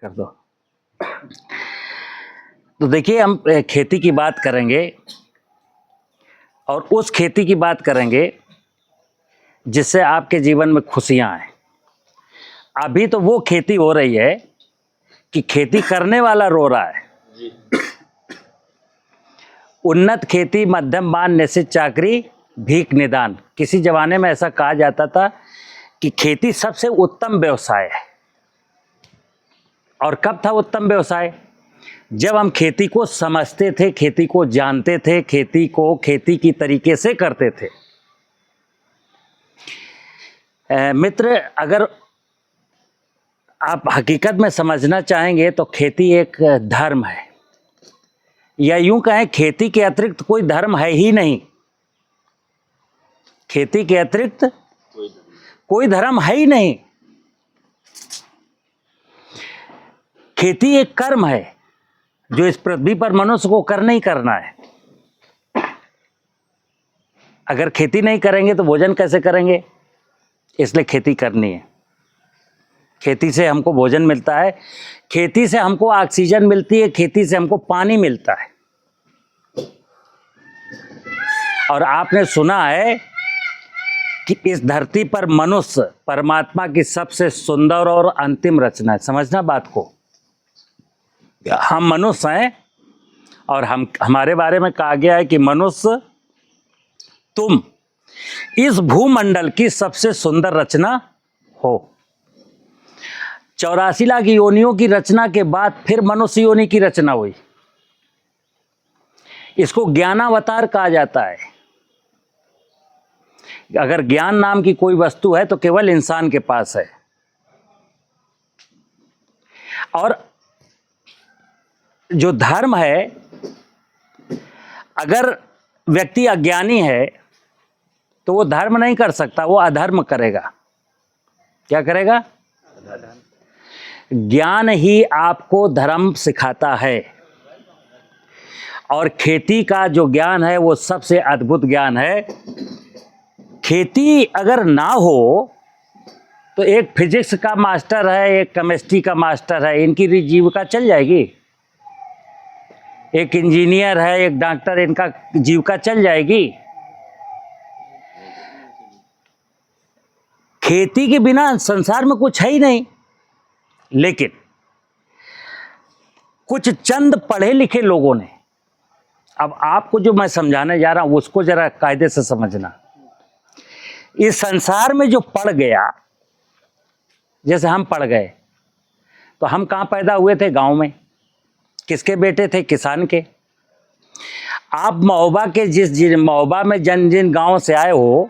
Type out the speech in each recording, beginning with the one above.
कर दो। तो देखिए, हम खेती की बात करेंगे और उस खेती की बात करेंगे जिससे आपके जीवन में खुशियां आए। अभी तो वो खेती हो रही है कि खेती करने वाला रो रहा है। उन्नत खेती, मध्यम मान, निश्चित चाकरी, भीख निदान। किसी जमाने में ऐसा कहा जाता था कि खेती सबसे उत्तम व्यवसाय है। और कब था उत्तम व्यवसाय? जब हम खेती को समझते थे, खेती को जानते थे, खेती को खेती की तरीके से करते थे। मित्र, अगर आप हकीकत में समझना चाहेंगे तो खेती एक धर्म है, या यूं कहें खेती के अतिरिक्त कोई धर्म है ही नहीं। खेती के अतिरिक्त कोई धर्म है ही नहीं। खेती एक कर्म है जो इस पृथ्वी पर मनुष्य को करना ही करना है। अगर खेती नहीं करेंगे तो भोजन कैसे करेंगे? इसलिए खेती करनी है। खेती से हमको भोजन मिलता है, खेती से हमको ऑक्सीजन मिलती है, खेती से हमको पानी मिलता है। और आपने सुना है कि इस धरती पर मनुष्य परमात्मा की सबसे सुंदर और अंतिम रचना है। समझना बात को। हम मनुष्य हैं और हमारे बारे में कहा गया है कि मनुष्य, तुम इस भूमंडल की सबसे सुंदर रचना हो। 84 लाख योनियों की रचना के बाद फिर मनुष्य योनि की रचना हुई। इसको ज्ञानावतार कहा जाता है। अगर ज्ञान नाम की कोई वस्तु है तो केवल इंसान के पास है। और जो धर्म है, अगर व्यक्ति अज्ञानी है तो वो धर्म नहीं कर सकता, वो अधर्म करेगा। क्या करेगा? ज्ञान ही आपको धर्म सिखाता है। और खेती का जो ज्ञान है वो सबसे अद्भुत ज्ञान है। खेती अगर ना हो तो एक फिजिक्स का मास्टर है, एक केमिस्ट्री का मास्टर है, इनकी जीविका चल जाएगी। एक इंजीनियर है, एक डॉक्टर, इनका जीविका चल जाएगी। खेती के बिना संसार में कुछ है ही नहीं। लेकिन कुछ चंद पढ़े लिखे लोगों ने, अब आपको जो मैं समझाने जा रहा हूं उसको जरा कायदे से समझना। इस संसार में जो पढ़ गया, जैसे हम पढ़ गए, तो हम कहां पैदा हुए थे? गांव में। किसके बेटे थे? किसान के। आप महोबा के जिस महोबा में जिन गांव से आए हो,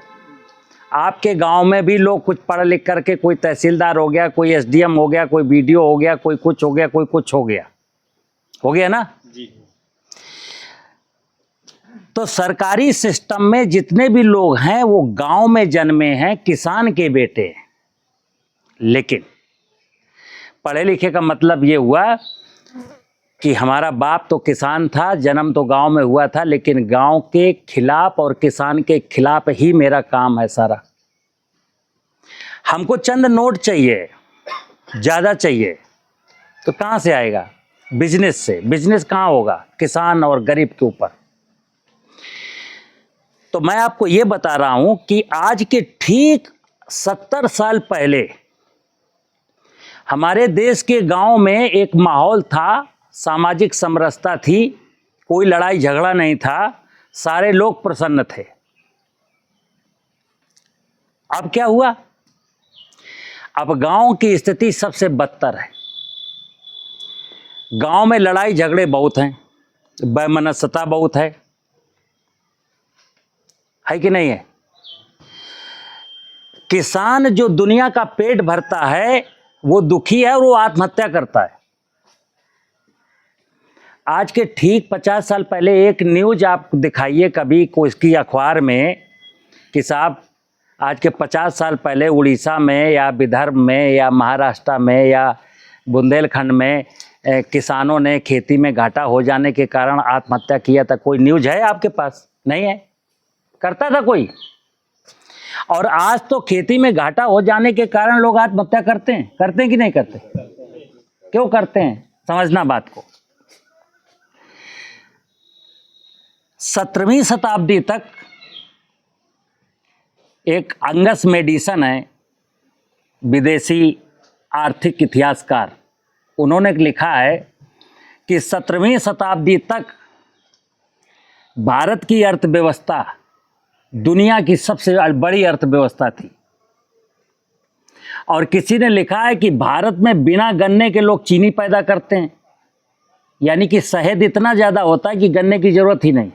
आपके गांव में भी लोग कुछ पढ़ लिख करके, कोई तहसीलदार हो गया, कोई एसडीएम हो गया, कोई बीडीओ हो गया, कोई कुछ हो गया, कोई कुछ हो गया ना जी। तो सरकारी सिस्टम में जितने भी लोग हैं वो गांव में जन्मे हैं, किसान के बेटे। लेकिन पढ़े लिखे का मतलब ये हुआ कि हमारा बाप तो किसान था, जन्म तो गांव में हुआ था, लेकिन गांव के खिलाफ और किसान के खिलाफ ही मेरा काम है सारा। हमको चंद नोट चाहिए, ज़्यादा चाहिए, तो कहाँ से आएगा? बिजनेस से। बिजनेस कहाँ होगा? किसान और गरीब के ऊपर। तो मैं आपको ये बता रहा हूँ कि आज के ठीक 70 साल पहले हमारे देश के गांव में एक माहौल था, सामाजिक समरसता थी, कोई लड़ाई झगड़ा नहीं था, सारे लोग प्रसन्न थे। अब क्या हुआ? अब गांव की स्थिति सबसे बदतर है। गांव में लड़ाई झगड़े बहुत हैं, वैमनस्यता बहुत है कि नहीं है? किसान जो दुनिया का पेट भरता है वो दुखी है और वो आत्महत्या करता है। आज के ठीक 50 साल पहले एक न्यूज आप दिखाइए कभी कोई अखबार में कि साहब आज के 50 साल पहले उड़ीसा में या विदर्भ में या महाराष्ट्र में या बुंदेलखंड में किसानों ने खेती में घाटा हो जाने के कारण आत्महत्या किया था। कोई न्यूज है आपके पास? नहीं है। करता था कोई? और आज तो खेती में घाटा हो जाने के कारण लोग आत्महत्या करते हैं कि नहीं करते? क्यों करते हैं? समझना बात को। 17वीं शताब्दी तक एक अंगस मेडिसन है, विदेशी आर्थिक इतिहासकार, उन्होंने लिखा है कि 17वीं शताब्दी तक भारत की अर्थव्यवस्था दुनिया की सबसे बड़ी अर्थव्यवस्था थी। और किसी ने लिखा है कि भारत में बिना गन्ने के लोग चीनी पैदा करते हैं, यानी कि शहद इतना ज़्यादा होता है कि गन्ने की ज़रूरत ही नहीं।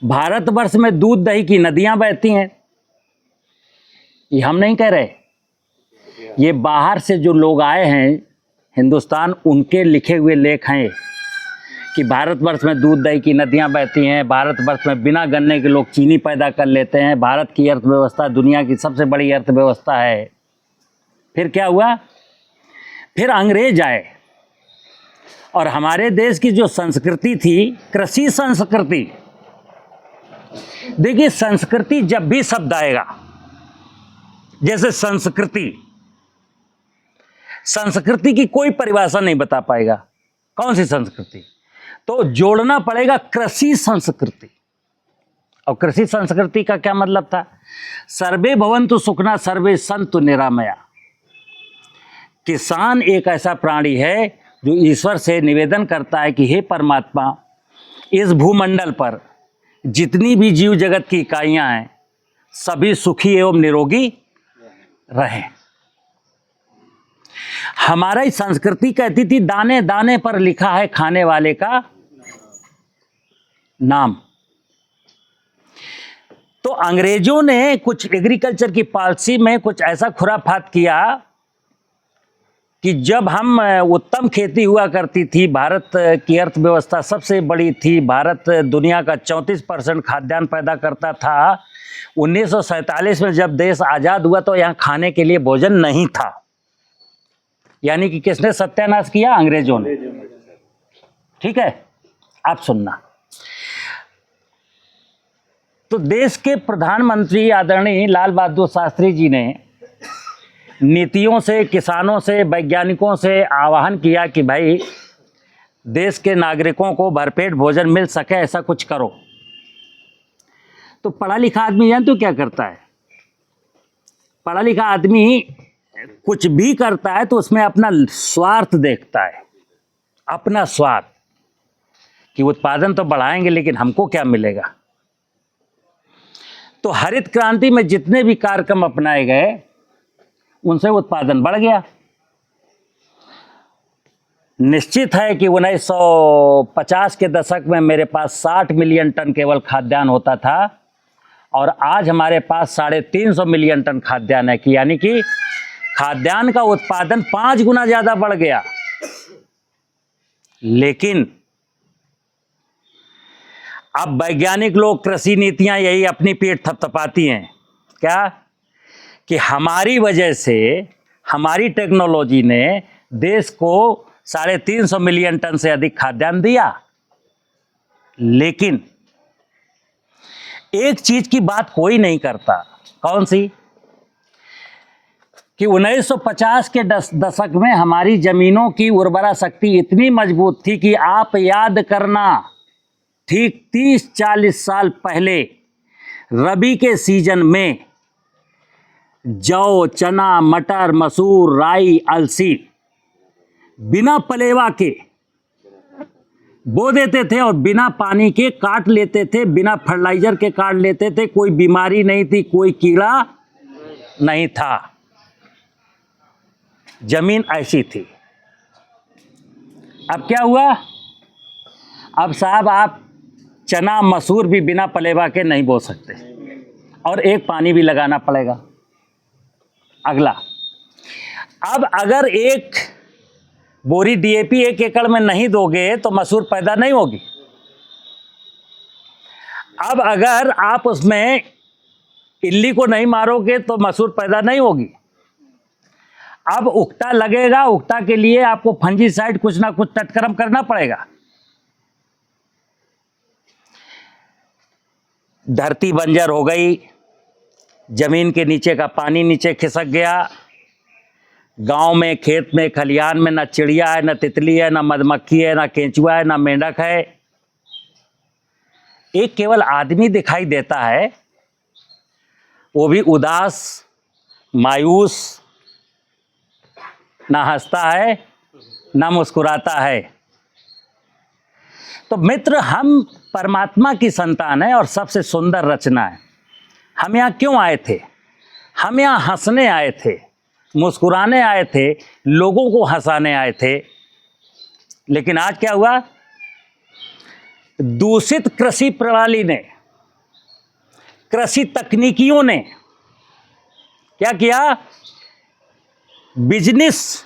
भारतवर्ष में दूध दही की नदियां बहती हैं। ये हम नहीं कह रहे, ये बाहर से जो लोग आए हैं हिंदुस्तान, उनके लिखे हुए लेख हैं कि भारतवर्ष में दूध दही की नदियां बहती हैं, भारतवर्ष में बिना गन्ने के लोग चीनी पैदा कर लेते हैं, भारत की अर्थव्यवस्था दुनिया की सबसे बड़ी अर्थव्यवस्था है। फिर क्या हुआ? फिर अंग्रेज आए और हमारे देश की जो संस्कृति थी, कृषि संस्कृति। देखिए, संस्कृति जब भी शब्द आएगा, जैसे संस्कृति, संस्कृति की कोई परिभाषा नहीं बता पाएगा कौन सी संस्कृति, तो जोड़ना पड़ेगा कृषि संस्कृति। और कृषि संस्कृति का क्या मतलब था? सर्वे भवन्तु सुखिनः सर्वे सन्तु निरामया। किसान एक ऐसा प्राणी है जो ईश्वर से निवेदन करता है कि हे परमात्मा, इस भूमंडल पर जितनी भी जीव जगत की इकाइयां हैं सभी सुखी एवं निरोगी रहें। हमारी संस्कृति कहती थी दाने दाने पर लिखा है खाने वाले का नाम। तो अंग्रेजों ने कुछ एग्रीकल्चर की पॉलिसी में कुछ ऐसा खुराफात किया कि जब हम उत्तम खेती हुआ करती थी, भारत की अर्थव्यवस्था सबसे बड़ी थी, भारत दुनिया का 34% खाद्यान्न पैदा करता था। 1947 में जब देश आज़ाद हुआ तो यहाँ खाने के लिए भोजन नहीं था। यानी कि किसने सत्यानाश किया? अंग्रेजों ने। ठीक है, आप सुनना। तो देश के प्रधानमंत्री आदरणीय लाल बहादुर शास्त्री जी ने नीतियों से, किसानों से, वैज्ञानिकों से आह्वान किया कि भाई देश के नागरिकों को भरपेट भोजन मिल सके, ऐसा कुछ करो। तो पढ़ा लिखा आदमी जान तो क्या करता है? पढ़ा लिखा आदमी कुछ भी करता है तो उसमें अपना स्वार्थ देखता है, अपना स्वार्थ, कि उत्पादन तो बढ़ाएंगे लेकिन हमको क्या मिलेगा। तो हरित क्रांति में जितने भी कार्यक्रम अपनाए गए उनसे उत्पादन बढ़ गया। निश्चित है कि 1950 के दशक में मेरे पास 60 मिलियन टन केवल खाद्यान्न होता था और आज हमारे पास 350 मिलियन टन खाद्यान्न है, कि यानी कि खाद्यान्न का उत्पादन 5 गुना ज्यादा बढ़ गया। लेकिन अब वैज्ञानिक लोग, कृषि नीतियां यही अपनी पीठ थपथपाती हैं, क्या? कि हमारी वजह से, हमारी टेक्नोलॉजी ने देश को 350 मिलियन टन से अधिक खाद्यान्न दिया। लेकिन एक चीज की बात कोई नहीं करता, कौन सी? कि 1950 के दशक में हमारी जमीनों की उर्वरा शक्ति इतनी मजबूत थी कि आप याद करना, ठीक 30-40 साल पहले रबी के सीजन में जौ, चना, मटर, मसूर, राई, अलसी बिना पलेवा के बो देते थे और बिना पानी के काट लेते थे, बिना फर्टिलाइजर के काट लेते थे। कोई बीमारी नहीं थी, कोई कीड़ा नहीं था, जमीन ऐसी थी। अब क्या हुआ? अब साहब आप चना मसूर भी बिना पलेवा के नहीं बो सकते और एक पानी भी लगाना पड़ेगा। अगला, अब अगर एक बोरी डीएपी 1 एकड़ में नहीं दोगे तो मसूर पैदा नहीं होगी। अब अगर आप उसमें इल्ली को नहीं मारोगे तो मसूर पैदा नहीं होगी। अब उकटा लगेगा, उकटा के लिए आपको फंजीसाइड कुछ ना कुछ तटकरम करना पड़ेगा। धरती बंजर हो गई, जमीन के नीचे का पानी नीचे खिसक गया, गांव में, खेत में, खलिहान में ना चिड़िया है, ना तितली है, ना मधुमक्खी है, ना केंचुआ है, ना मेंढक है। एक केवल आदमी दिखाई देता है, वो भी उदास, मायूस, ना हंसता है ना मुस्कुराता है। तो मित्र, हम परमात्मा की संतान है और सबसे सुंदर रचना है। हम यहाँ क्यों आए थे? हम यहाँ हंसने आए थे, मुस्कुराने आए थे, लोगों को हंसाने आए थे। लेकिन आज क्या हुआ? दूषित कृषि प्रणाली ने, कृषि तकनीकियों ने क्या किया? बिजनेस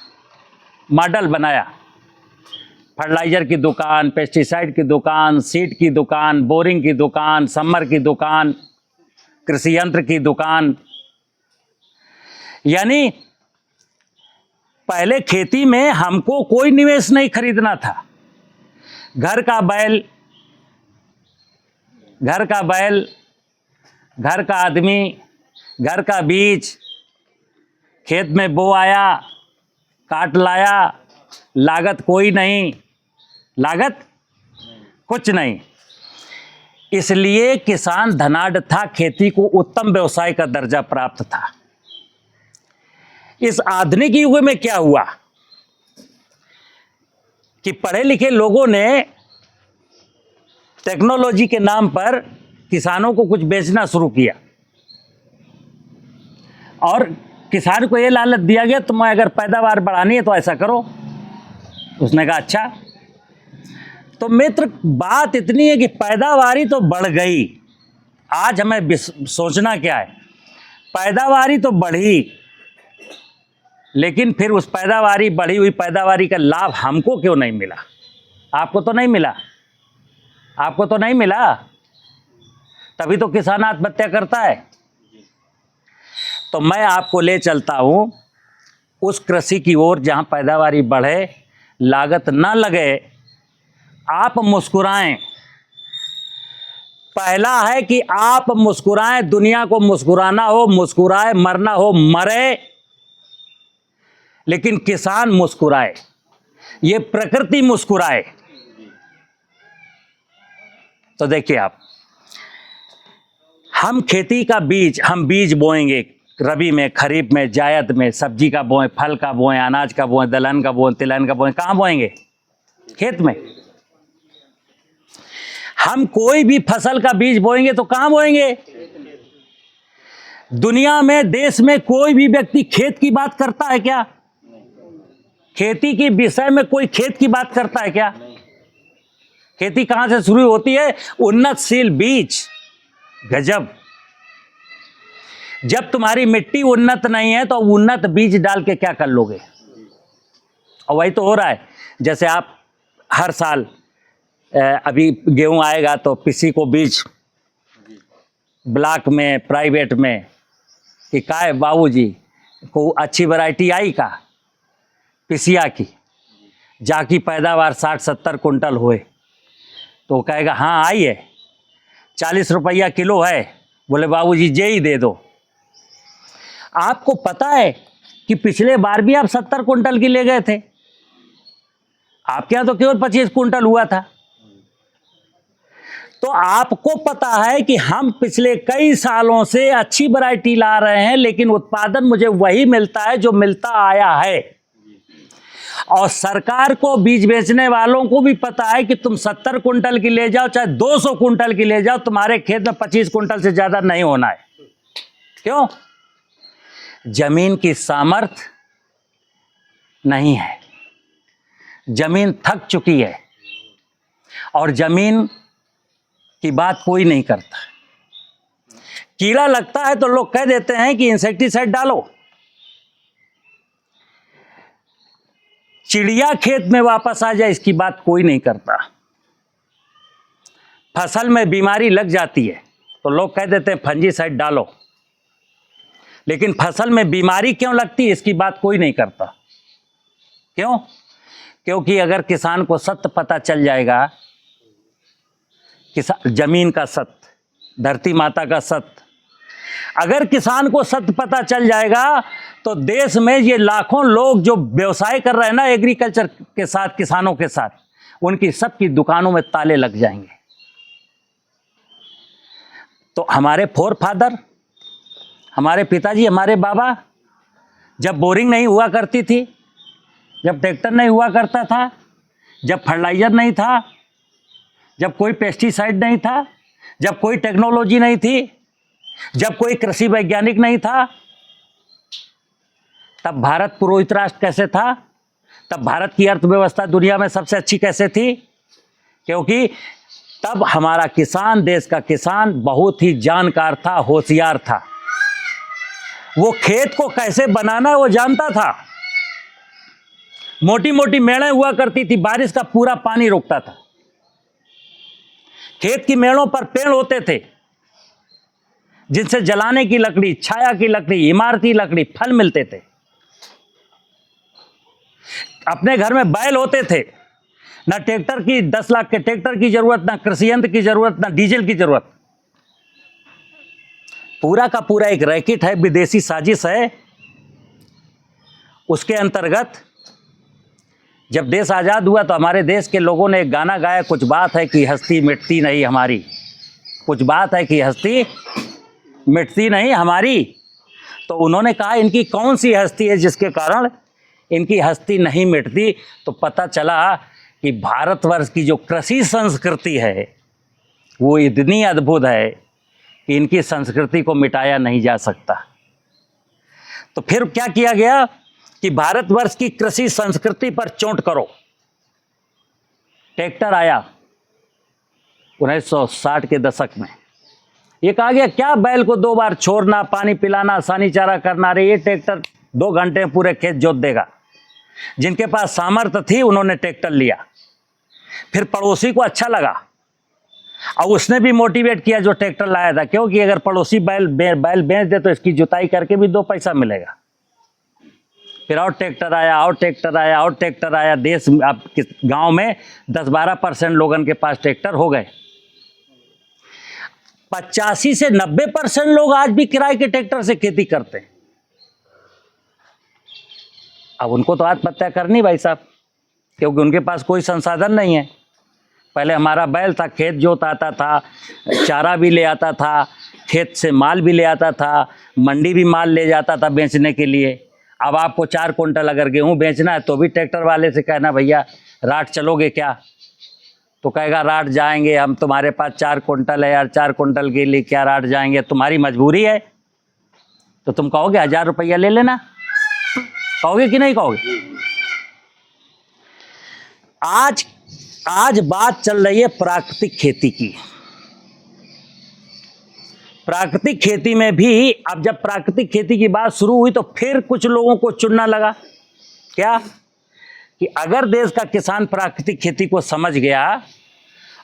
मॉडल बनाया। फर्टिलाइजर की दुकान, पेस्टिसाइड की दुकान, सीड की दुकान, बोरिंग की दुकान, समर की दुकान, कृषि यंत्र की दुकान। यानी पहले खेती में हमको कोई निवेश नहीं खरीदना था। घर का बैल, घर का आदमी, घर का बीज, खेत में बो आया, काट लाया, लागत कोई नहीं, लागत कुछ नहीं। इसलिए किसान धनाढ़ था, खेती को उत्तम व्यवसाय का दर्जा प्राप्त था। इस आधुनिक युग में क्या हुआ कि पढ़े लिखे लोगों ने टेक्नोलॉजी के नाम पर किसानों को कुछ बेचना शुरू किया और किसान को यह लालच दिया गया, तुम्हें अगर पैदावार बढ़ानी है तो ऐसा करो। उसने कहा अच्छा। तो मित्र, बात इतनी है कि पैदावारी तो बढ़ गई। आज हमें सोचना क्या है? पैदावारी तो बढ़ी, लेकिन फिर उस पैदावारी, बढ़ी हुई पैदावारी का लाभ हमको क्यों नहीं मिला? आपको तो नहीं मिला, आपको तो नहीं मिला, तभी तो किसान आत्महत्या करता है। तो मैं आपको ले चलता हूं उस कृषि की ओर जहां पैदावारी बढ़े, लागत ना लगे, आप मुस्कुराएं। पहला है कि आप मुस्कुराएं, दुनिया को मुस्कुराना हो मुस्कुराए, मरना हो मरे, लेकिन किसान मुस्कुराए, ये प्रकृति मुस्कुराए। तो देखिए आप, हम खेती का बीज, हम बीज बोएंगे रबी में, खरीफ में, जायद में, सब्जी का बोएं, फल का बोएं, अनाज का बोएं, दलहन का बोएं, तिलहन का बोएं। कहाँ बोएंगे? खेत में। हम कोई भी फसल का बीज बोएंगे तो कहाँ बोएंगे? दुनिया में, देश में कोई भी व्यक्ति खेत की बात करता है क्या? खेती के विषय में कोई खेत की बात करता है क्या? खेती कहां से शुरू होती है? उन्नतशील बीज। गजब। जब तुम्हारी मिट्टी उन्नत नहीं है तो उन्नत बीज डाल के क्या कर लोगे? और वही तो हो रहा है। जैसे आप हर साल, अभी गेहूं आएगा तो किसी को बीज ब्लॉक में, प्राइवेट में कि का है बाबूजी को अच्छी वैरायटी आई का पिसिया की, जाकी पैदावार 60-70 कुंटल हुए, तो कहेगा हाँ आई है, 40 रुपया किलो है, बोले बाबूजी जे ही दे दो। आपको पता है कि पिछले बार भी आप 70 कुंटल की ले गए थे, आपके यहाँ तो केवल 25 कुंटल हुआ था। तो आपको पता है कि हम पिछले कई सालों से अच्छी वैरायटी ला रहे हैं, लेकिन उत्पादन मुझे वही मिलता है जो मिलता आया है। और सरकार को, बीज बेचने वालों को भी पता है कि तुम 70 कुंटल की ले जाओ, चाहे 200 कुंटल की ले जाओ, तुम्हारे खेत में 25 कुंटल से ज्यादा नहीं होना है। क्यों? जमीन की सामर्थ्य नहीं है, जमीन थक चुकी है और जमीन की बात कोई नहीं करता। कीड़ा लगता है तो लोग कह देते हैं कि इंसेक्टिसाइड डालो। चिड़िया खेत में वापस आ जाए, इसकी बात कोई नहीं करता। फसल में बीमारी लग जाती है तो लोग कह देते हैं फंजीसाइड डालो, लेकिन फसल में बीमारी क्यों लगती है इसकी बात कोई नहीं करता। क्यों? क्योंकि अगर किसान को सत्य पता चल जाएगा, जमीन का सत्य, धरती माता का सत्य, अगर किसान को सत्य पता चल जाएगा तो देश में ये लाखों लोग जो व्यवसाय कर रहे हैं ना एग्रीकल्चर के साथ, किसानों के साथ, उनकी सबकी दुकानों में ताले लग जाएंगे। तो हमारे फोर फादर, हमारे पिताजी, हमारे बाबा, जब बोरिंग नहीं हुआ करती थी, जब ट्रैक्टर नहीं हुआ करता था, जब फर्टिलाइजर नहीं था, जब कोई पेस्टिसाइड नहीं था, जब कोई टेक्नोलॉजी नहीं थी, जब कोई कृषि वैज्ञानिक नहीं था, तब भारत पुरोहित राष्ट्र कैसे था? तब भारत की अर्थव्यवस्था दुनिया में सबसे अच्छी कैसे थी? क्योंकि तब हमारा किसान, देश का किसान बहुत ही जानकार था, होशियार था। वो खेत को कैसे बनाना है वो जानता था। मोटी मोटी मेड़ें हुआ करती थी, बारिश का पूरा पानी रोकता था। खेत की मेड़ों पर पेड़ होते थे जिनसे जलाने की लकड़ी, छाया की लकड़ी, इमारती लकड़ी, फल मिलते थे। अपने घर में बैल होते थे। ना ट्रैक्टर की 10 लाख के ट्रैक्टर की जरूरत, ना कृषि यंत्र की जरूरत, ना डीजल की जरूरत। पूरा का पूरा एक रैकेट है, विदेशी साजिश है। उसके अंतर्गत जब देश आज़ाद हुआ तो हमारे देश के लोगों ने एक गाना गाया, कुछ बात है कि हस्ती मिटती नहीं हमारी, कुछ बात है कि हस्ती मिटती नहीं हमारी। तो उन्होंने कहा इनकी कौन सी हस्ती है जिसके कारण इनकी हस्ती नहीं मिटती? तो पता चला कि भारतवर्ष की जो कृषि संस्कृति है वो इतनी अद्भुत है कि इनकी संस्कृति को मिटाया नहीं जा सकता। तो फिर क्या किया गया कि भारतवर्ष की कृषि संस्कृति पर चोट करो। ट्रैक्टर आया 1960 के दशक में। ये कहा गया क्या बैल को 2 बार छोड़ना, पानी पिलाना, सानी चारा करना, रे ये ट्रैक्टर 2 घंटे में पूरे खेत जोत देगा। जिनके पास सामर्थ्य थी उन्होंने ट्रैक्टर लिया। फिर पड़ोसी को अच्छा लगा और उसने भी मोटिवेट किया जो ट्रैक्टर लाया था, क्योंकि अगर पड़ोसी बैल बेच दे तो इसकी जुताई करके भी 2 पैसा मिलेगा। फिर और ट्रैक्टर आया, और ट्रैक्टर आया, और ट्रैक्टर आया। देश अब गांव में 10-12% लोगों के पास ट्रैक्टर हो गए। 85 से 90% लोग आज भी किराए के ट्रैक्टर से खेती करते हैं। अब उनको तो आत्महत्या करनी भाई साहब, क्योंकि उनके पास कोई संसाधन नहीं है। पहले हमारा बैल था, खेत जोताता था, चारा भी ले आता था, खेत से माल भी ले आता था, मंडी भी माल ले जाता था बेचने के लिए। अब आपको 4 कुंटल अगर गेहूं बेचना है तो भी ट्रैक्टर वाले से कहना भैया रात चलोगे क्या? तो कहेगा रात जाएंगे हम, तुम्हारे पास 4 कुंटल है यार, 4 कुंटल के लिए क्या रात जाएंगे, तुम्हारी मजबूरी है। तो तुम कहोगे 1000 रुपया ले लेना, कहोगे कि नहीं कहोगे? आज बात चल रही है प्राकृतिक खेती की। प्राकृतिक खेती में भी अब जब प्राकृतिक खेती की बात शुरू हुई तो फिर कुछ लोगों को चुनना लगा क्या कि अगर देश का किसान प्राकृतिक खेती को समझ गया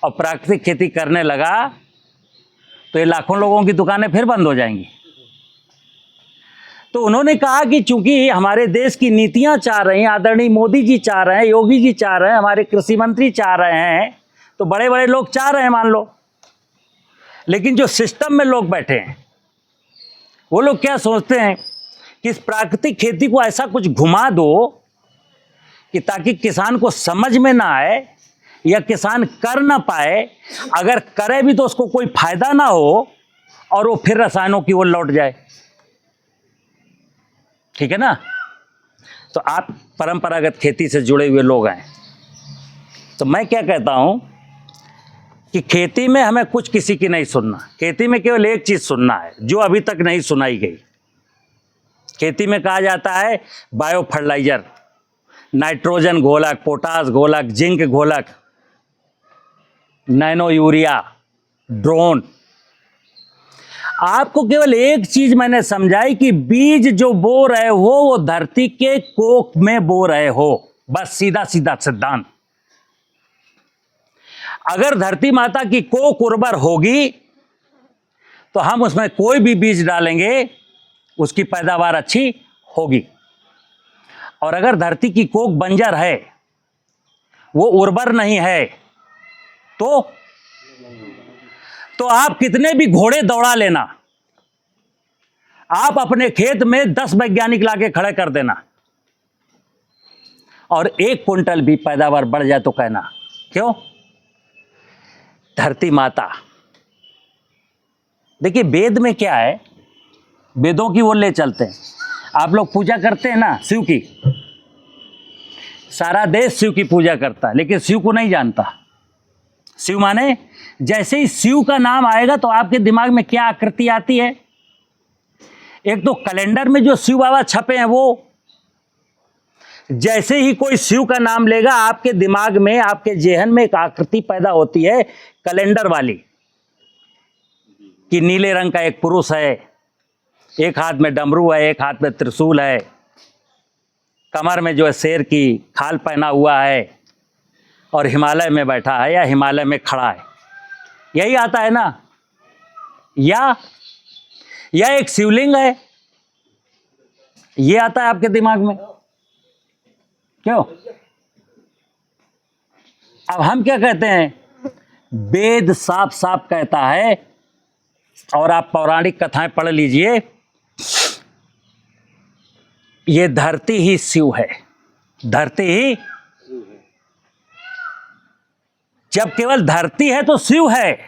और प्राकृतिक खेती करने लगा तो ये लाखों लोगों की दुकानें फिर बंद हो जाएंगी। तो उन्होंने कहा कि चूंकि हमारे देश की नीतियां चाह रही हैं, आदरणीय मोदी जी चाह रहे हैं, योगी जी चाह रहे हैं, हमारे कृषि मंत्री चाह रहे हैं, तो बड़े बड़े लोग चाह रहे हैं मान लो, लेकिन जो सिस्टम में लोग बैठे हैं वो लोग क्या सोचते हैं कि इस प्राकृतिक खेती को ऐसा कुछ घुमा दो कि ताकि किसान को समझ में ना आए या किसान कर ना पाए, अगर करे भी तो उसको कोई फायदा ना हो और वो फिर रसायनों की ओर लौट जाए। ठीक है ना? तो आप परंपरागत खेती से जुड़े हुए लोग हैं, तो मैं क्या कहता हूं कि खेती में हमें कुछ किसी की नहीं सुनना। खेती में केवल एक चीज सुनना है जो अभी तक नहीं सुनाई गई। खेती में कहा जाता है बायो फर्टिलाइजर, नाइट्रोजन घोलक, पोटास घोलक, जिंक घोलक, नैनो यूरिया, ड्रोन। आपको केवल एक चीज मैंने समझाई कि बीज जो बो रहे हो वो धरती के कोख में बो रहे हो, बस सीधा सीधा सिद्धांत। अगर धरती माता की कोख उर्वर होगी तो हम उसमें कोई भी बीज डालेंगे उसकी पैदावार अच्छी होगी, और अगर धरती की कोख बंजर है, वो उर्वर नहीं है, तो आप कितने भी घोड़े दौड़ा लेना, आप अपने खेत में 10 वैज्ञानिक लाके खड़े कर देना और 1 क्विंटल भी पैदावार बढ़ जाए तो कहना क्यों? धरती माता। देखिए वेद में क्या है, वेदों की ओर ले चलते हैं। आप लोग पूजा करते हैं ना शिव की, सारा देश शिव की पूजा करता है, लेकिन शिव को नहीं जानता। शिव माने, जैसे ही शिव का नाम आएगा तो आपके दिमाग में क्या आकृति आती है? एक तो कैलेंडर में जो शिव बाबा छपे हैं वो, जैसे ही कोई शिव का नाम लेगा आपके दिमाग में, आपके जेहन में एक आकृति पैदा होती है कैलेंडर वाली, कि नीले रंग का एक पुरुष है, एक हाथ में डमरू है, एक हाथ में त्रिशूल है, कमर में जो है शेर की खाल पहना हुआ है और हिमालय में बैठा है या हिमालय में खड़ा है। यही आता है ना? या एक शिवलिंग है, ये आता है आपके दिमाग में क्यों? अब हम क्या कहते हैं, वेद साफ साफ कहता है, और आप पौराणिक कथाएं पढ़ लीजिए, ये धरती ही शिव है, धरती ही। जब केवल धरती है तो शिव है,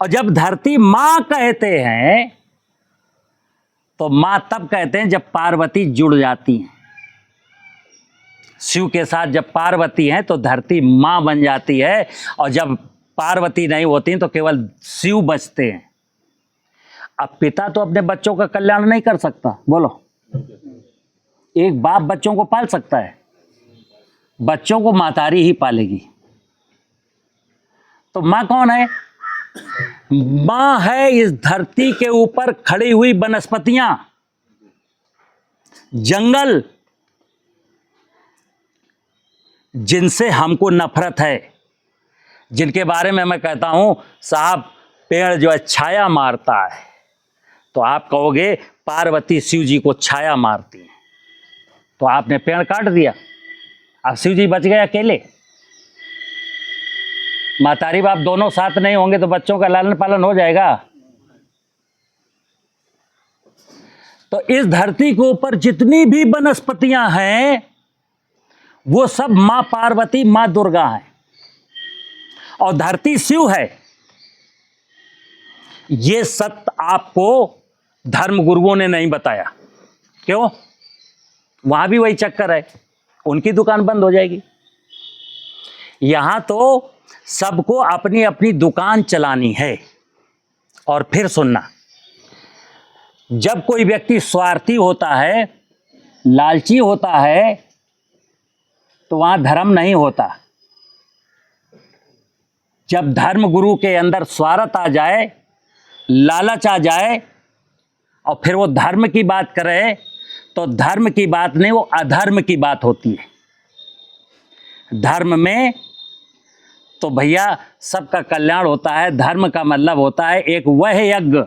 और जब धरती मां कहते हैं तो मां तब कहते हैं जब पार्वती जुड़ जाती हैं शिव के साथ। जब पार्वती हैं तो धरती मां बन जाती है, और जब पार्वती नहीं होती तो केवल शिव बचते हैं। अब पिता तो अपने बच्चों का कल्याण नहीं कर सकता, बोलो। एक बाप बच्चों को पाल सकता है, बच्चों को मातारी ही पालेगी। तो मां कौन है? मां है इस धरती के ऊपर खड़ी हुई वनस्पतियां, जंगल, जिनसे हमको नफरत है, जिनके बारे में मैं कहता हूं साहब पेड़ जो है छाया मारता है, तो आप कहोगे पार्वती शिव जी को छाया मारती है, तो आपने पेड़ काट दिया, अब शिव जी बच गए अकेले। मातारी बाप दोनों साथ नहीं होंगे तो बच्चों का लालन पालन हो जाएगा? तो इस धरती के ऊपर जितनी भी वनस्पतियां हैं वो सब मां पार्वती, मां दुर्गा है, और धरती शिव है। ये सत्य आपको धर्म गुरुओं ने नहीं बताया। क्यों? वहां भी वही चक्कर है, उनकी दुकान बंद हो जाएगी। यहां तो सबको अपनी अपनी दुकान चलानी है। और फिर सुनना, जब कोई व्यक्ति स्वार्थी होता है, लालची होता है, तो वहां धर्म नहीं होता। जब धर्म गुरु के अंदर स्वार्थ आ जाए, लालच आ जाए, और फिर वो धर्म की बात करे, तो धर्म की बात नहीं, वो अधर्म की बात होती है। धर्म में तो भैया सबका कल्याण होता है। धर्म का मतलब होता है एक वह यज्ञ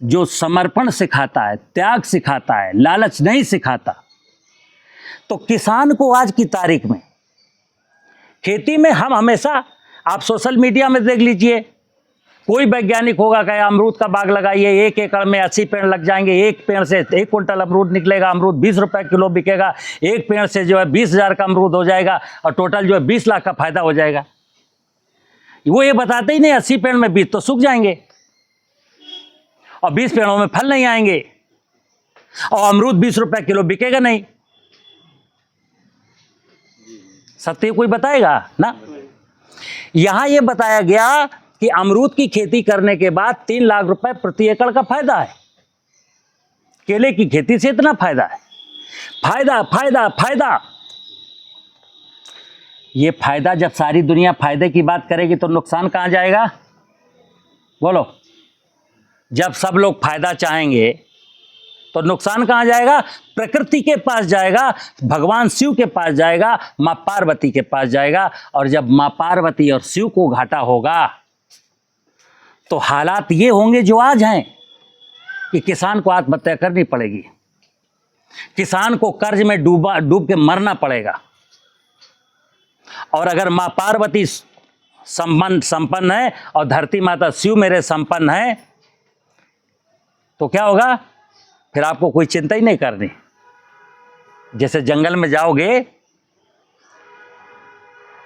जो समर्पण सिखाता है, त्याग सिखाता है, लालच नहीं सिखाता। तो किसान को आज की तारीख में खेती में हम हमेशा, आप सोशल मीडिया में देख लीजिए, कोई वैज्ञानिक होगा कहे अमरूद का बाग लगाइए, 1 एकड़ में 80 पेड़ लग जाएंगे, एक पेड़ से 1 क्विंटल अमरूद निकलेगा, अमरूद 20 रुपए किलो बिकेगा, एक पेड़ से जो है 20,000 का अमरूद हो जाएगा, और टोटल जो है 20 लाख का फायदा हो जाएगा। वो ये बताते ही नहीं 80 पेड़ में 20 तो सूख जाएंगे, और 20 पेड़ों में फल नहीं आएंगे, और अमरूद 20 रुपए किलो बिकेगा नहीं। सत्य कोई बताएगा ना? यहां यह बताया गया कि अमरूद की खेती करने के बाद 3 लाख रुपए प्रति एकड़ का फायदा है। केले की खेती से इतना फायदा है, फायदा फायदा फायदा। ये फायदा जब सारी दुनिया फायदे की बात करेगी तो नुकसान कहां जाएगा? बोलो। जब सब लोग फायदा चाहेंगे तो नुकसान कहां जाएगा? प्रकृति के पास जाएगा, भगवान शिव के पास जाएगा, मां पार्वती के पास जाएगा। और जब मां पार्वती और शिव को घाटा होगा तो हालात ये होंगे जो आज हैं, कि किसान को आत्महत्या करनी पड़ेगी, किसान को कर्ज में डूब के मरना पड़ेगा। और अगर मां पार्वती संपन्न है और धरती माता शिव मेरे संपन्न है, तो क्या होगा, फिर आपको कोई चिंता ही नहीं करनी। जैसे जंगल में जाओगे,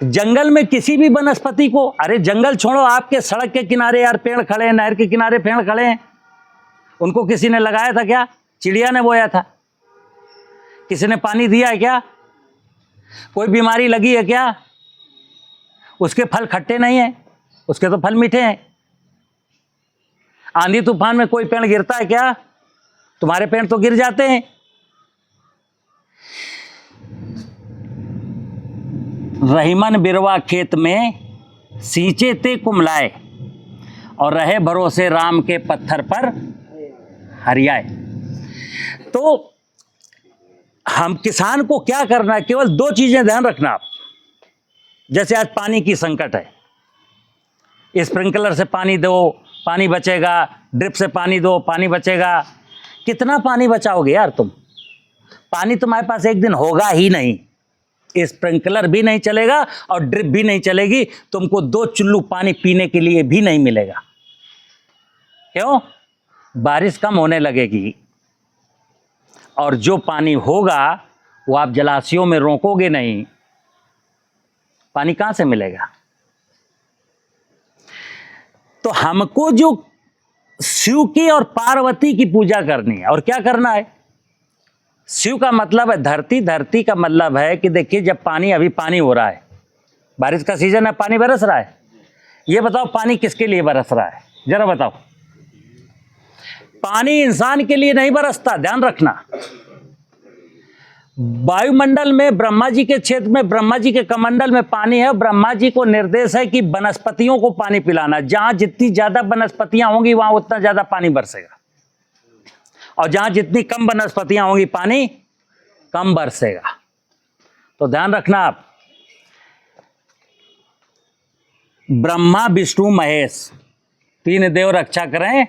जंगल में किसी भी वनस्पति को, अरे जंगल छोड़ो, आपके सड़क के किनारे यार पेड़ खड़े हैं, नहर के किनारे पेड़ खड़े हैं, उनको किसी ने लगाया था क्या? चिड़िया ने बोया था? किसी ने पानी दिया है क्या? कोई बीमारी लगी है क्या? उसके फल खट्टे नहीं हैं, उसके तो फल मीठे हैं। आंधी तूफान में कोई पेड़ गिरता है क्या? तुम्हारे पेड़ तो गिर जाते हैं। रहीमन बिरवा खेत में सींचे ते कुमलाए, और रहे भरोसे राम के पत्थर पर हरियाए। तो हम किसान को क्या करना है, केवल दो चीजें ध्यान रखना आप। जैसे आज पानी की संकट है, स्प्रिंकलर से पानी दो, पानी बचेगा, ड्रिप से पानी दो, पानी बचेगा। कितना पानी बचाओगे यार तुम? पानी तुम्हारे पास एक दिन होगा ही नहीं, स्प्रिंकलर भी नहीं चलेगा और ड्रिप भी नहीं चलेगी, तुमको 2 चुल्लू पानी पीने के लिए भी नहीं मिलेगा। क्यों? बारिश कम होने लगेगी, और जो पानी होगा वो आप जलाशयों में रोकोगे नहीं, पानी कहां से मिलेगा? तो हमको जो शिव की और पार्वती की पूजा करनी है, और क्या करना है? शिव का मतलब है धरती, धरती का मतलब है कि देखिए, जब पानी, अभी पानी हो रहा है, बारिश का सीजन है, पानी बरस रहा है। ये बताओ पानी किसके लिए बरस रहा है? जरा बताओ। पानी इंसान के लिए नहीं बरसता, ध्यान रखना। वायुमंडल में, ब्रह्मा जी के क्षेत्र में, ब्रह्मा जी के कमंडल में पानी है। ब्रह्मा जी को निर्देश है कि वनस्पतियों को पानी पिलाना। जहां जितनी ज्यादा वनस्पतियां होंगी वहां उतना ज्यादा पानी बरसेगा, और जहां जितनी कम वनस्पतियां होंगी पानी कम बरसेगा। तो ध्यान रखना आप, ब्रह्मा विष्णु महेश 3 देव रक्षा करें।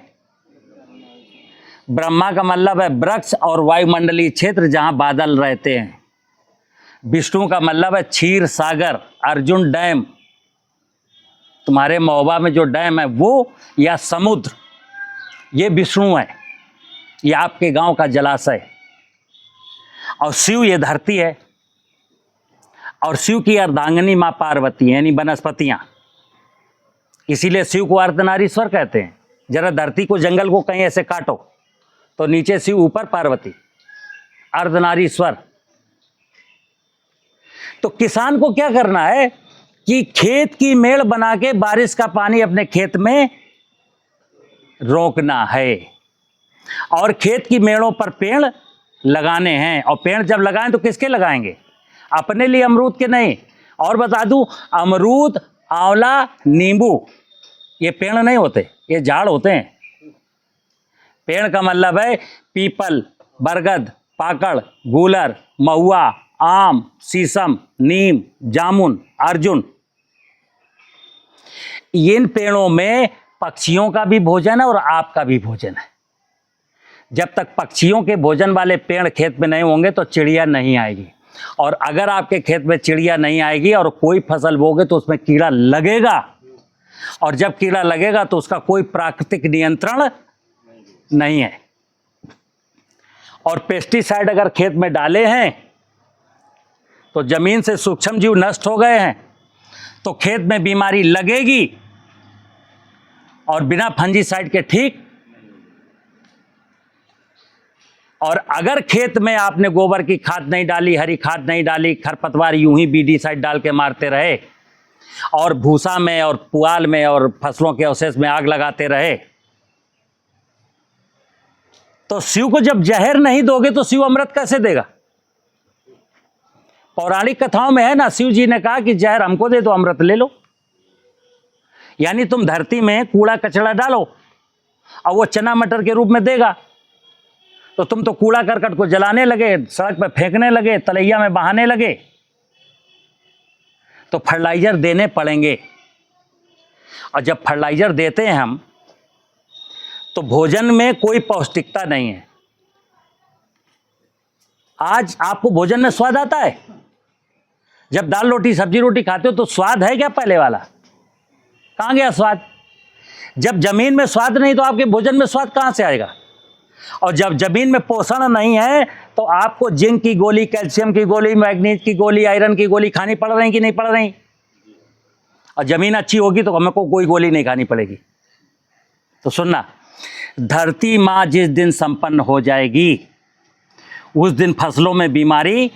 ब्रह्मा का मतलब है वृक्ष और वायुमंडलीय क्षेत्र जहां बादल रहते हैं। विष्णु का मतलब है क्षीर सागर, अर्जुन डैम, तुम्हारे महोबा में जो डैम है वो, या समुद्र, ये विष्णु है, ये आपके गांव का जलाशय। और शिव ये धरती है, और शिव की अर्धांगिनी मां पार्वती है, यानी वनस्पतियां। इसीलिए शिव को अर्धनारीश्वर कहते हैं। जरा धरती को, जंगल को कहीं ऐसे काटो तो नीचे शिव, ऊपर पार्वती, अर्धनारीश्वर। तो किसान को क्या करना है कि खेत की मेड़ बना के बारिश का पानी अपने खेत में रोकना है, और खेत की मेड़ों पर पेड़ लगाने हैं। और पेड़ जब लगाएं तो किसके लगाएंगे? अपने लिए, अमरूद के नहीं। और बता दूं, अमरूद, आंवला, नींबू ये पेड़ नहीं होते, ये झाड़ होते हैं। पेड़ का मतलब है पीपल, बरगद, पाकड़, गूलर, महुआ, आम, शीशम, नीम, जामुन, अर्जुन। इन पेड़ों में पक्षियों का भी भोजन है और आपका भी भोजन है। जब तक पक्षियों के भोजन वाले पेड़ खेत में नहीं होंगे तो चिड़िया नहीं आएगी, और अगर आपके खेत में चिड़िया नहीं आएगी और कोई फसल बोगे तो उसमें कीड़ा लगेगा, और जब कीड़ा लगेगा तो उसका कोई प्राकृतिक नियंत्रण नहीं है। और पेस्टिसाइड अगर खेत में डाले हैं तो जमीन से सूक्ष्म जीव नष्ट हो गए हैं, तो खेत में बीमारी लगेगी, और बिना फंजीसाइड के ठीक। और अगर खेत में आपने गोबर की खाद नहीं डाली, हरी खाद नहीं डाली, खरपतवार यूं ही बीडीसाइड डाल के मारते रहे, और भूसा में और पुआल में और फसलों के अवशेष में आग लगाते रहे, तो शिव को जब जहर नहीं दोगे तो शिव अमृत कैसे देगा? पौराणिक कथाओं में है ना, शिव जी ने कहा कि जहर हमको दे दो, अमृत ले लो। यानी तुम धरती में कूड़ा कचरा डालो और वो चना मटर के रूप में देगा, तो तुम तो कूड़ा करकट को जलाने लगे, सड़क पर फेंकने लगे, तलैया में बहाने लगे। तो फर्टिलाइजर देने पड़ेंगे, और जब फर्टिलाइजर देते हैं हम तो भोजन में कोई पौष्टिकता नहीं है। आज आपको भोजन में स्वाद आता है? जब दाल रोटी सब्जी रोटी खाते हो तो स्वाद है क्या पहले वाला? कहां गया स्वाद? जब जमीन में स्वाद नहीं तो आपके भोजन में स्वाद कहां से आएगा? और जब जमीन में पोषण नहीं है तो आपको जिंक की गोली, कैल्शियम की गोली, मैग्नीज की गोली, आयरन की गोली खानी पड़ रही कि नहीं पड़ रही? और जमीन अच्छी होगी तो हमको कोई गोली नहीं खानी पड़ेगी। तो सुनना, धरती माँ जिस दिन संपन्न हो जाएगी उस दिन फसलों में बीमारी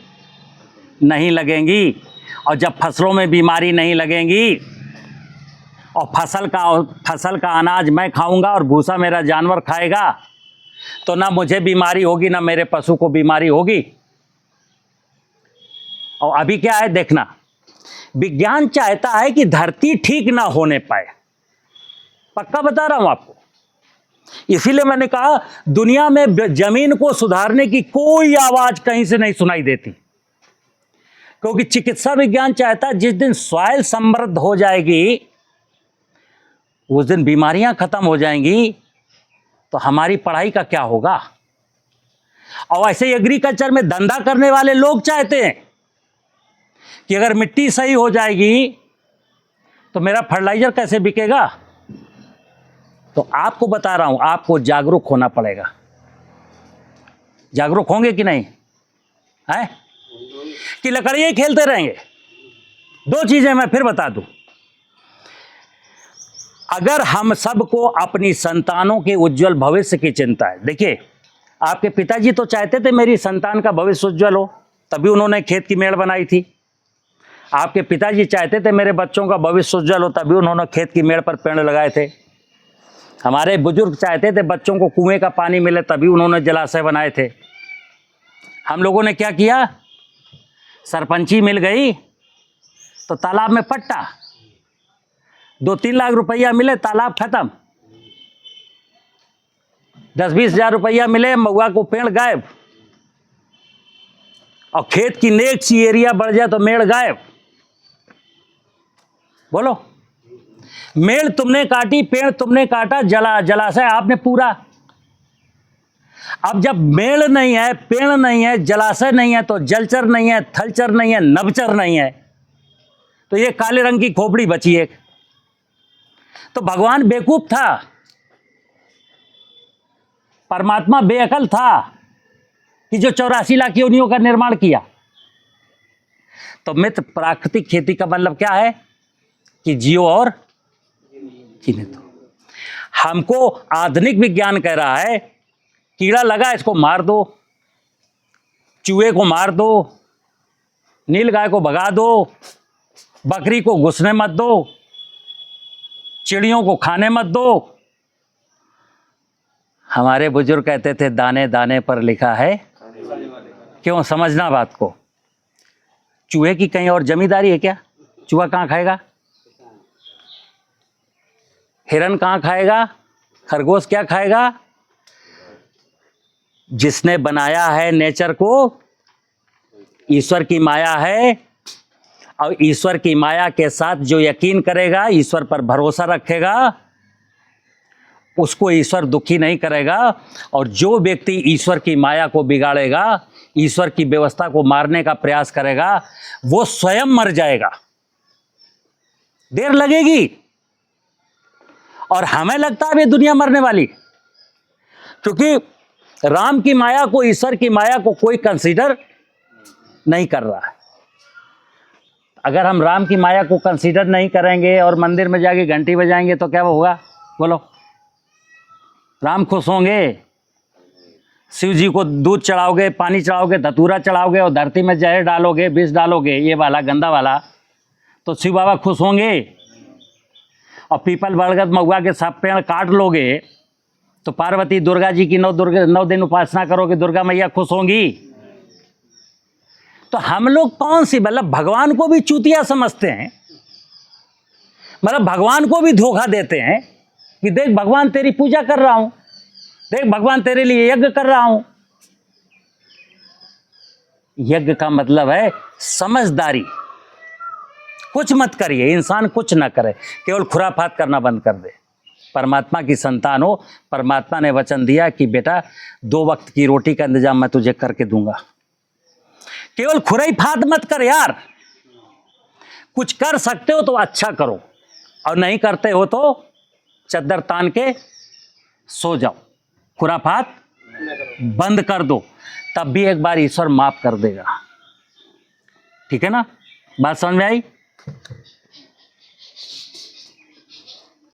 नहीं लगेंगी, और जब फसलों में बीमारी नहीं लगेंगी और फसल का अनाज मैं खाऊंगा और भूसा मेरा जानवर खाएगा, तो ना मुझे बीमारी होगी ना मेरे पशु को बीमारी होगी। और अभी क्या है देखना, विज्ञान चाहता है कि धरती ठीक ना होने पाए, पक्का बता रहा हूं आपको। इसीलिए मैंने कहा दुनिया में जमीन को सुधारने की कोई आवाज कहीं से नहीं सुनाई देती, क्योंकि चिकित्सा विज्ञान चाहता है जिस दिन सॉइल समृद्ध हो जाएगी उस दिन बीमारियां खत्म हो जाएंगी, तो हमारी पढ़ाई का क्या होगा। और ऐसे ही एग्रीकल्चर में धंधा करने वाले लोग चाहते हैं कि अगर मिट्टी सही हो जाएगी तो मेरा फर्टिलाइजर कैसे बिकेगा। तो आपको बता रहा हूं, आपको जागरूक होना पड़ेगा। जागरूक होंगे कि नहीं है कि लकड़ियां खेलते रहेंगे? दो चीजें मैं फिर बता दूं, अगर हम सबको अपनी संतानों के उज्जवल भविष्य की चिंता है। देखिए, आपके पिताजी तो चाहते थे मेरी संतान का भविष्य उज्जवल हो, तभी उन्होंने खेत की मेड़ बनाई थी। आपके पिताजी चाहते थे मेरे बच्चों का भविष्य उज्जवल हो, तभी उन्होंने खेत की मेड़ पर पेड़ लगाए थे। हमारे बुजुर्ग चाहते थे बच्चों को कुएं का पानी मिले, तभी उन्होंने जलाशय बनाए थे। हम लोगों ने क्या किया, सरपंची मिल गई तो तालाब में पट्टा, 2-3 लाख रुपया मिले तालाब खत्म, 10-20 हजार रुपया मिले महुआ को पेड़ गायब, और खेत की नेक सी एरिया बढ़ जाए तो मेड़ गायब। बोलो, मेड़ तुमने काटी, पेड़ तुमने काटा, जलाशय आपने पूरा। अब जब मेड़ नहीं है, पेड़ नहीं है, जलाशय नहीं है, तो जलचर नहीं है, थलचर नहीं है, नभचर नहीं है, तो ये काले रंग की खोपड़ी बची एक। तो भगवान बेवकूफ था, परमात्मा बेअकल था कि जो 84 लाख योनियों का निर्माण किया। तो मित्र, प्राकृतिक खेती का मतलब क्या है कि जियो और जीने दो। हमको आधुनिक विज्ञान कह रहा है कीड़ा लगा इसको मार दो, चूहे को मार दो, नील गाय को भगा दो, बकरी को घुसने मत दो, चिड़ियों को खाने मत दो। हमारे बुजुर्ग कहते थे दाने दाने पर लिखा है। क्यों? समझना बात को। चूहे की कहीं और जमींदारी है क्या? चूहा कहाँ खाएगा? हिरन कहाँ खाएगा? खरगोश क्या खाएगा? जिसने बनाया है नेचर को, ईश्वर की माया है, और ईश्वर की माया के साथ जो यकीन करेगा, ईश्वर पर भरोसा रखेगा, उसको ईश्वर दुखी नहीं करेगा। और जो व्यक्ति ईश्वर की माया को बिगाड़ेगा, ईश्वर की व्यवस्था को मारने का प्रयास करेगा, वो स्वयं मर जाएगा। देर लगेगी। और हमें लगता है ये दुनिया मरने वाली, क्योंकि राम की माया को, ईश्वर की माया को कोई कंसीडर नहीं कर रहा है। अगर हम राम की माया को कंसीडर नहीं करेंगे और मंदिर में जाके घंटी बजाएंगे तो क्या होगा? बोलो, राम खुश होंगे? शिव जी को दूध चढ़ाओगे, पानी चढ़ाओगे, धतूरा चढ़ाओगे और धरती में जहर डालोगे, विष डालोगे, ये वाला गंदा वाला, तो शिव बाबा खुश होंगे? और पीपल, बरगद, महुआ के सब पेड़ काट लोगे तो पार्वती, दुर्गा जी की 9 दिन उपासना करोगे, दुर्गा मैया खुश होंगी? तो हम लोग कौन सी, मतलब भगवान को भी चूतिया समझते हैं, मतलब भगवान को भी धोखा देते हैं कि देख भगवान तेरी पूजा कर रहा हूं, देख भगवान तेरे लिए यज्ञ कर रहा हूं। यज्ञ का मतलब है समझदारी। कुछ मत करिए, इंसान कुछ ना करे, केवल खुराफात करना बंद कर दे। परमात्मा की संतान हो, परमात्मा ने वचन दिया कि बेटा 2 वक्त की रोटी का इंतजाम मैं तुझे करके दूंगा। केवल खुराफात मत कर यार, कुछ कर सकते हो तो अच्छा करो, और नहीं करते हो तो चद्दर तान के सो जाओ। खुराफात बंद कर दो, तब भी एक बार ईश्वर माफ कर देगा। ठीक है ना, बात समझ में आई?